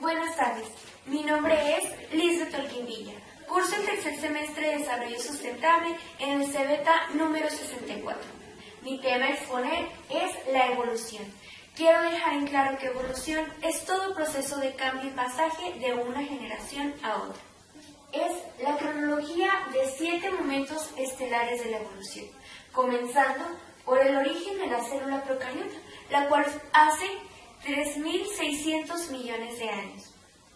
Buenas tardes, mi nombre es Lisbeth Holguín Villa. Curso el tercer semestre de Desarrollo Sustentable en el CBETA número 64. Mi tema a exponer es la evolución. Quiero dejar en claro que evolución es todo proceso de cambio y pasaje de una generación a otra. Es la cronología de 7 momentos estelares de la evolución, comenzando por el origen de la célula procariota, la cual hace 3.600 millones de años.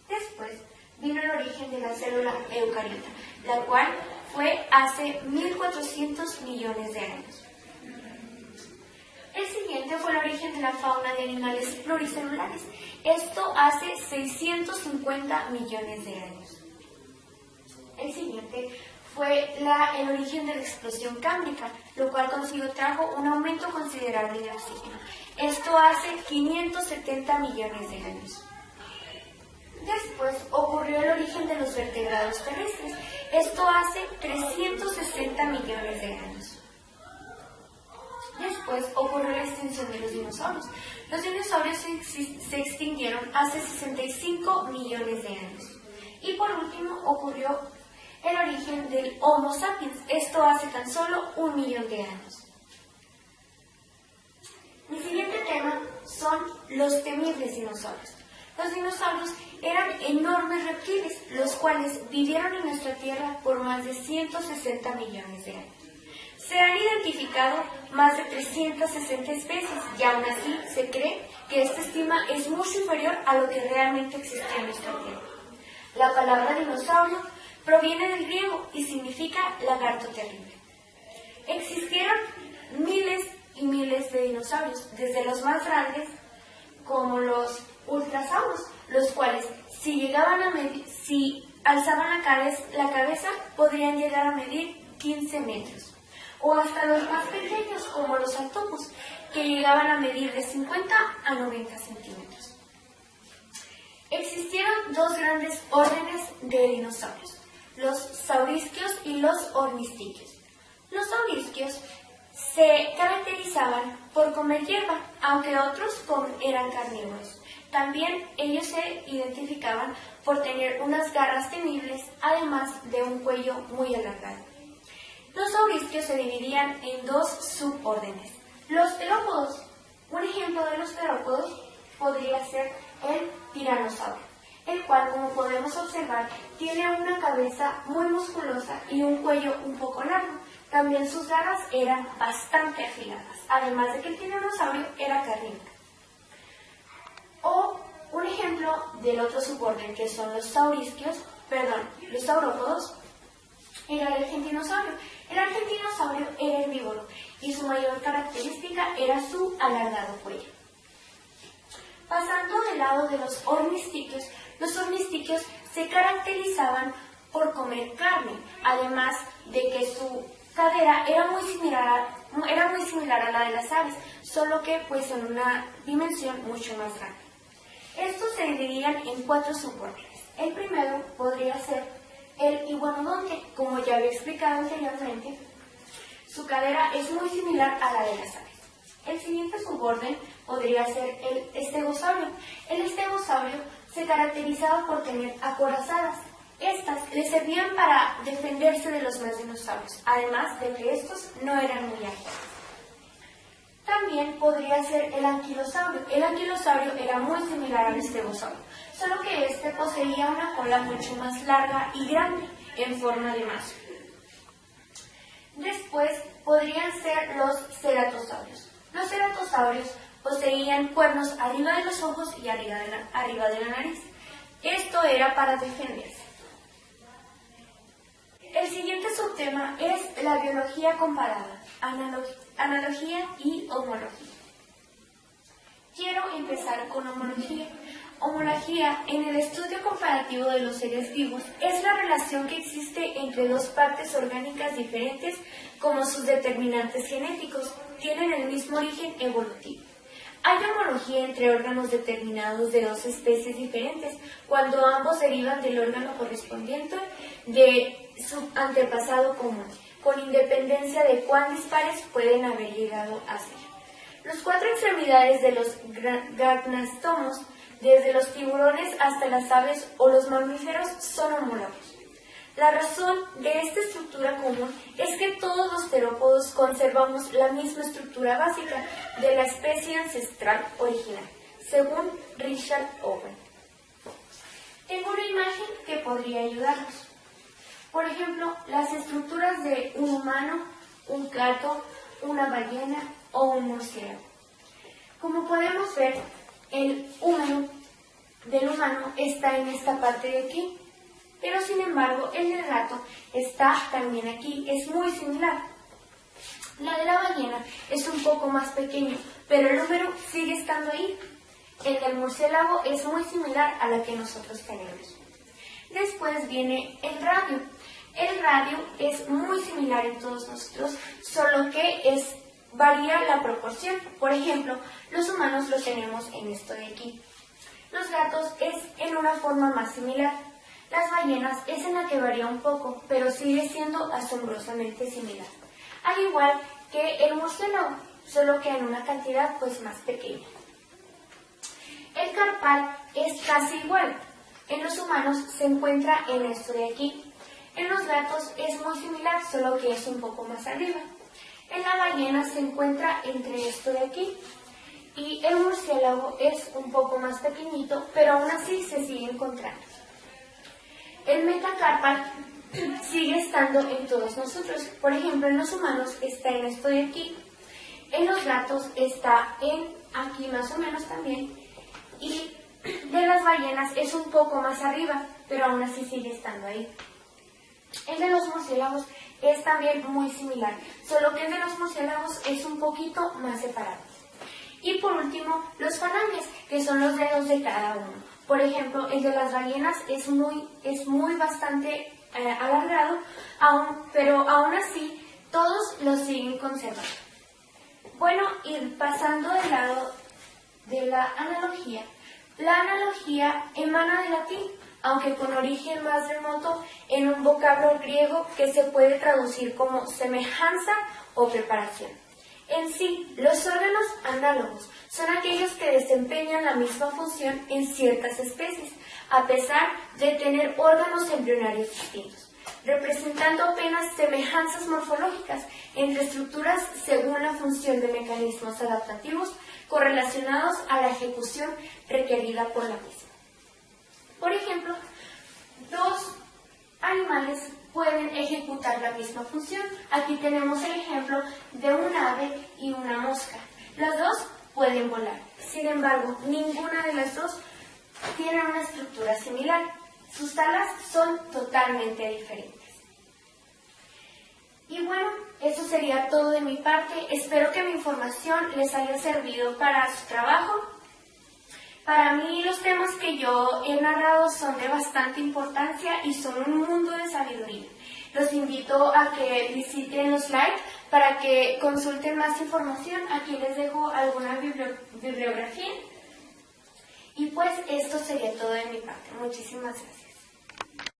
Después vino el origen de la célula eucariota, la cual fue hace 1.400 millones de años. El siguiente fue el origen de la fauna de animales pluricelulares. Esto hace 650 millones de años. El siguiente fue el origen de la explosión cámbrica, lo cual consigo trajo un aumento considerable de oxígeno. Esto hace 570 millones de años. Después ocurrió el origen de los vertebrados terrestres. Esto hace 360 millones de años. Después ocurrió la extinción de los dinosaurios. Los dinosaurios se extinguieron hace 65 millones de años. Y por último ocurrió el origen del Homo sapiens. Esto hace tan solo 1 millón de años. Mi siguiente tema son los temibles dinosaurios. Los dinosaurios eran enormes reptiles, los cuales vivieron en nuestra Tierra por más de 160 millones de años. Se han identificado más de 360 especies y aún así se cree que esta estima es mucho inferior a lo que realmente existía en nuestra Tierra. La palabra dinosaurio proviene del griego y significa lagarto terrible. Existieron miles y miles de dinosaurios, desde los más grandes como los ultrasauros, los cuales si alzaban la cabeza podrían llegar a medir 15 metros. O hasta los más pequeños como los octopus, que llegaban a medir de 50 a 90 centímetros. Existieron 2 grandes órdenes de dinosaurios, los saurisquios y los ornistiquios. Los saurisquios se caracterizaban por comer hierba, aunque otros eran carnívoros. También ellos se identificaban por tener unas garras temibles, además de un cuello muy alargado. Los saurisquios se dividían en 2 subórdenes. Los terópodos. Un ejemplo de los terópodos podría ser el tiranosaurio, el cual, como podemos observar, tiene una cabeza muy musculosa y un cuello un poco largo. También sus garras eran bastante afiladas, además de que el tiranosaurio era carnívoro. O un ejemplo del otro suborden, que son los saurópodos, era el argentinosaurio. El argentinosaurio era herbívoro y su mayor característica era su alargado cuello. Pasando del lado de los ornistiquios se caracterizaban por comer carne, además de que su cadera era muy similar a la de las aves, solo que pues en una dimensión mucho más grande. Estos se dividían en 4 subórdenes. El primero podría ser el iguanodonte, como ya había explicado anteriormente. Su cadera es muy similar a la de las aves. El siguiente suborden podría ser el estegosaurio. El estegosaurio se caracterizaba por tener acorazadas. Estas le servían para defenderse de los demás dinosaurios, además de que estos no eran muy ágiles. También podría ser el anquilosaurio. El anquilosaurio era muy similar al estegosaurio, solo que este poseía una cola mucho más larga y grande, en forma de mazo. Después podrían ser los ceratosaurios. Los ceratosaurios poseían cuernos arriba de los ojos y arriba de la nariz. Esto era para defenderse. El siguiente subtema es la biología comparada, analogía y homología. Quiero empezar con homología. Homología, en el estudio comparativo de los seres vivos, es la relación que existe entre 2 partes orgánicas diferentes como sus determinantes genéticos tienen el mismo origen evolutivo. Hay homología entre órganos determinados de 2 especies diferentes cuando ambos derivan del órgano correspondiente de su antepasado común, con independencia de cuán dispares pueden haber llegado a ser. Las 4 extremidades de los gnatostomos Desde los tiburones hasta las aves o los mamíferos son homólogos. La razón de esta estructura común es que todos los terópodos conservamos la misma estructura básica de la especie ancestral original, según Richard Owen. Tengo una imagen que podría ayudarnos. Por ejemplo, las estructuras de un humano, un gato, una ballena o un murciélago. Como podemos ver, el húmero del humano está en esta parte de aquí, pero sin embargo el del gato está también aquí, es muy similar. La de la ballena es un poco más pequeño, pero el húmero sigue estando ahí. El del murciélago es muy similar a la que nosotros tenemos. Después viene el radio. El radio es muy similar en todos nosotros, solo que varía la proporción. Por ejemplo, los humanos lo tenemos en esto de aquí. Los gatos es en una forma más similar. Las ballenas es en la que varía un poco, pero sigue siendo asombrosamente similar. Al igual que el murciélago, solo que en una cantidad más pequeña. El carpal es casi igual. En los humanos se encuentra en esto de aquí. En los gatos es muy similar, solo que es un poco más arriba. En la ballena se encuentra entre esto de aquí. Y el murciélago es un poco más pequeñito, pero aún así se sigue encontrando. El metacarpal sigue estando en todos nosotros. Por ejemplo, en los humanos está en esto de aquí. En los gatos está en aquí más o menos también. Y de las ballenas es un poco más arriba, pero aún así sigue estando ahí. El de los murciélagos es también muy similar, solo que el de los murciélagos es un poquito más separado. Y por último, los falanges, que son los dedos de cada uno. Por ejemplo, el de las ballenas es muy bastante alargado, pero aún así todos los siguen conservando. Bueno, ir pasando del lado de la analogía. La analogía emana del latín, aunque con origen más remoto en un vocablo griego que se puede traducir como semejanza o preparación. En sí, los órganos análogos son aquellos que desempeñan la misma función en ciertas especies, a pesar de tener órganos embrionarios distintos, representando apenas semejanzas morfológicas entre estructuras según la función de mecanismos adaptativos correlacionados a la ejecución requerida por la misma. Por ejemplo, dos animales pueden ejecutar la misma función. Aquí tenemos el ejemplo de un ave y una mosca. Las dos pueden volar. Sin embargo, ninguna de las dos tiene una estructura similar. Sus alas son totalmente diferentes. Y bueno, eso sería todo de mi parte. Espero que mi información les haya servido para su trabajo. Para mí los temas que yo he narrado son de bastante importancia y son un mundo de sabiduría. Los invito a que visiten los slides para que consulten más información. Aquí les dejo alguna bibliografía. Y pues esto sería todo de mi parte. Muchísimas gracias.